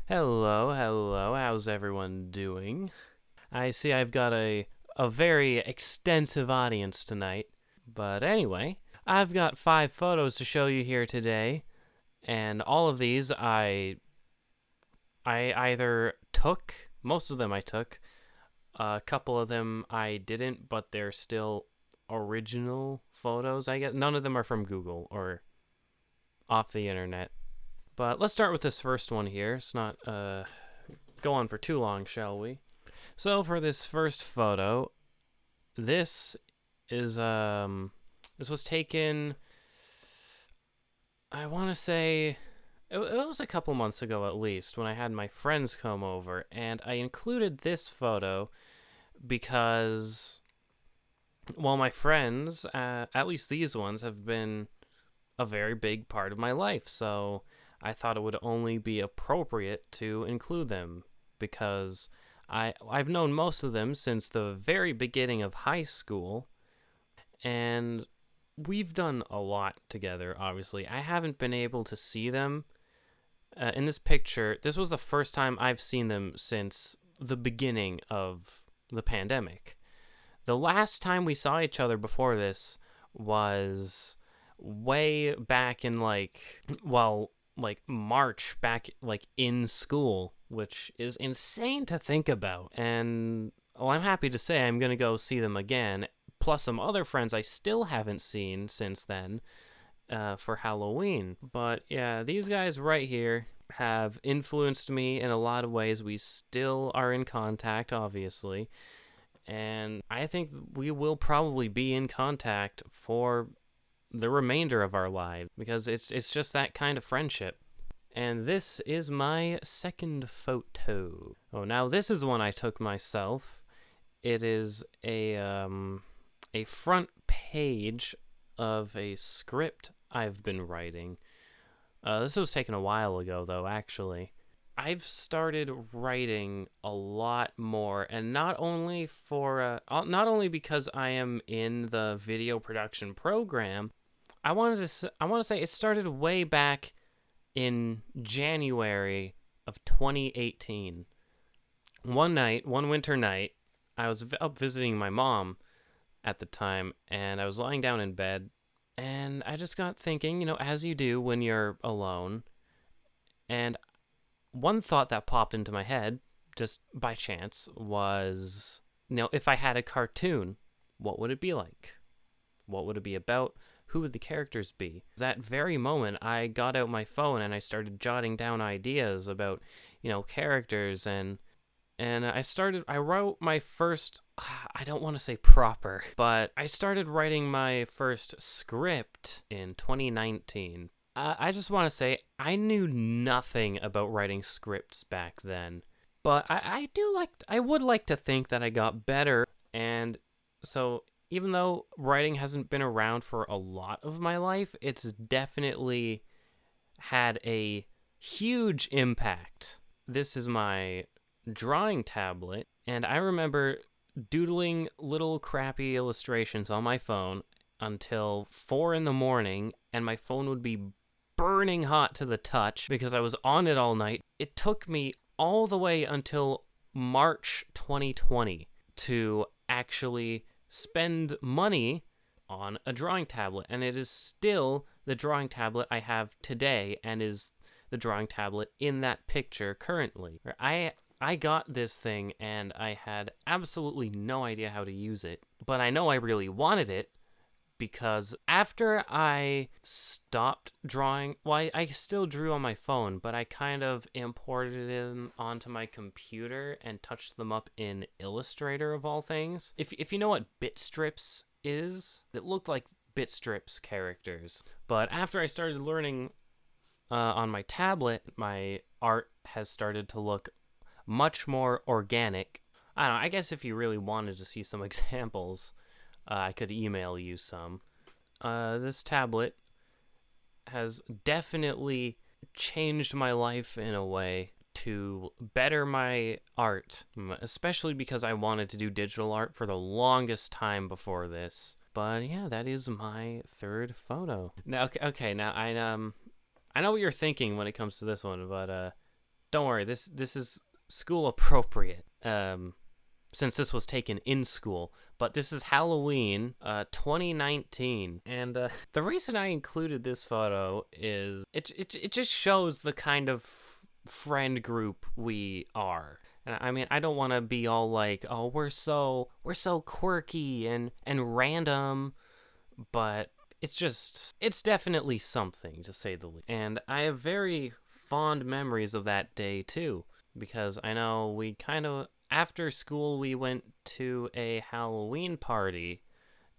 Hello. How's everyone doing? I see I've got a very extensive audience tonight. But anyway, I've got 5 photos to show you here today, and all of these I either took, most of them I took, a couple of them I didn't, but they're still original photos. I guess none of them are from Google or off the internet. But let's start with this first one here. It's not go on for too long, shall we? So for this first photo, this is this was taken, I want to say it was a couple months ago at least, when I had my friends come over, and I included this photo because, well, my friends, at least these ones, have been a very big part of my life, so I thought it would only be appropriate to include them because I've known most of them since the very beginning of high school, and we've done a lot together. Obviously, I haven't been able to see them in this picture. This was the first time I've seen them since the beginning of the pandemic. The last time we saw each other before this was way back in March, back in school, which is insane to think about. And well, I'm happy to say I'm going to go see them again, plus some other friends I still haven't seen since then for Halloween. But yeah, these guys right here have influenced me in a lot of ways. We still are in contact, obviously, and I think we will probably be in contact for the remainder of our lives because it's just that kind of friendship. And this is my second photo. Oh, now this is one I took myself. It is a front page of a script I've been writing. This was taken a while ago, though, actually. I've started writing a lot more, and not only because I am in the video production program. I want to say it started way back in January of 2018. One winter night, I was up visiting my mom at the time, and I was lying down in bed, and I just got thinking, as you do when you're alone, and one thought that popped into my head, just by chance, was, if I had a cartoon, what would it be like? What would it be about? Who would the characters be? That very moment, I got out my phone and I started jotting down ideas about, characters, and I wrote my first, I don't want to say proper, but I started writing my first script in 2019. I just want to say I knew nothing about writing scripts back then, but I would like to think that I got better, and so even though writing hasn't been around for a lot of my life, it's definitely had a huge impact. This is my drawing tablet, and I remember doodling little crappy illustrations on my phone until 4 in the morning, and my phone would be burning hot to the touch because I was on it all night. It took me all the way until March 2020 to actually spend money on a drawing tablet, and it is still the drawing tablet I have today and is the drawing tablet in that picture currently. I got this thing and I had absolutely no idea how to use it, but I know I really wanted it because after I stopped drawing, well, I still drew on my phone, but I kind of imported them onto my computer and touched them up in Illustrator, of all things. If you know what bit strips is, it looked like bit strips characters. But after I started learning on my tablet, my art has started to look much more organic. I don't know, I guess if you really wanted to see some examples, I could email you some. This tablet has definitely changed my life in a way to better my art, especially because I wanted to do digital art for the longest time before this. But yeah, that is my third photo. Now, okay, now I know what you're thinking when it comes to this one, but don't worry. This is school appropriate. Since this was taken in school, but this is Halloween, 2019, and the reason I included this photo is it just shows the kind of friend group we are. And I mean, I don't want to be all like, oh, we're so quirky and random, but it's definitely something, to say the least. And I have very fond memories of that day too, because I know we kind of, after school, we went to a Halloween party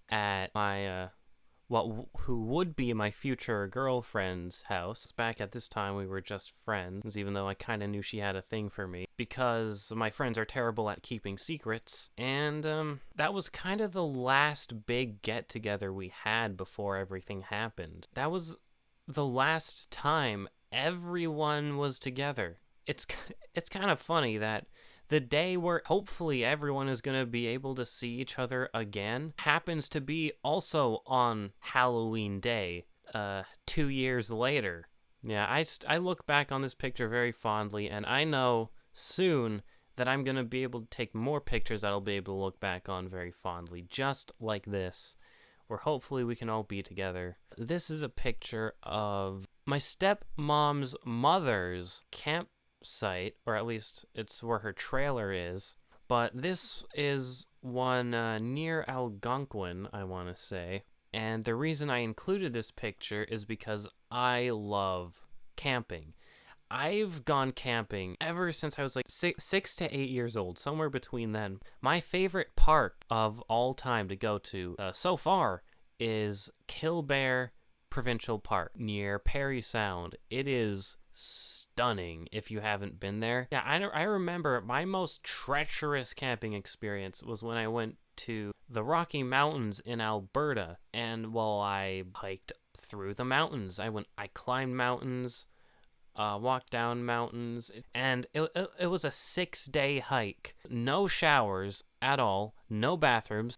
at my who would be my future girlfriend's house. Back at this time, we were just friends, even though I kind of knew she had a thing for me, because my friends are terrible at keeping secrets. And that was kind of the last big get-together we had before everything happened. That was the last time everyone was together. It's kind of funny that the day where hopefully everyone is going to be able to see each other again happens to be also on Halloween Day, 2 years later. Yeah, I look back on this picture very fondly, and I know soon that I'm going to be able to take more pictures that I'll be able to look back on very fondly, just like this, where hopefully we can all be together. This is a picture of my stepmom's mother's campsite, or at least it's where her trailer is. But this is one near Algonquin, I want to say. And the reason I included this picture is because I love camping. I've gone camping ever since I was like 6 to 8 years old, somewhere between then. My favorite park of all time to go to so far is Killbear Provincial Park near Parry Sound. It is stunning if you haven't been there. Yeah, I remember my most treacherous camping experience was when I went to the Rocky Mountains in Alberta, and while I hiked through the mountains, I climbed mountains, walked down mountains, and it was a 6-day hike. No showers at all, no bathrooms,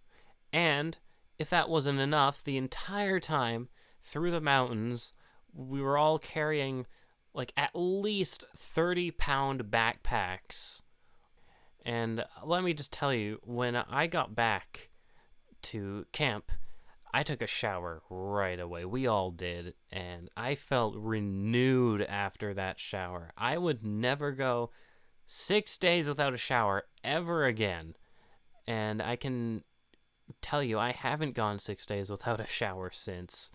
and if that wasn't enough, the entire time through the mountains, we were all carrying like at least 30-pound backpacks. And let me just tell you, when I got back to camp, I took a shower right away. We all did, and I felt renewed after that shower. I would never go 6 days without a shower ever again. And I can tell you, I haven't gone 6 days without a shower since.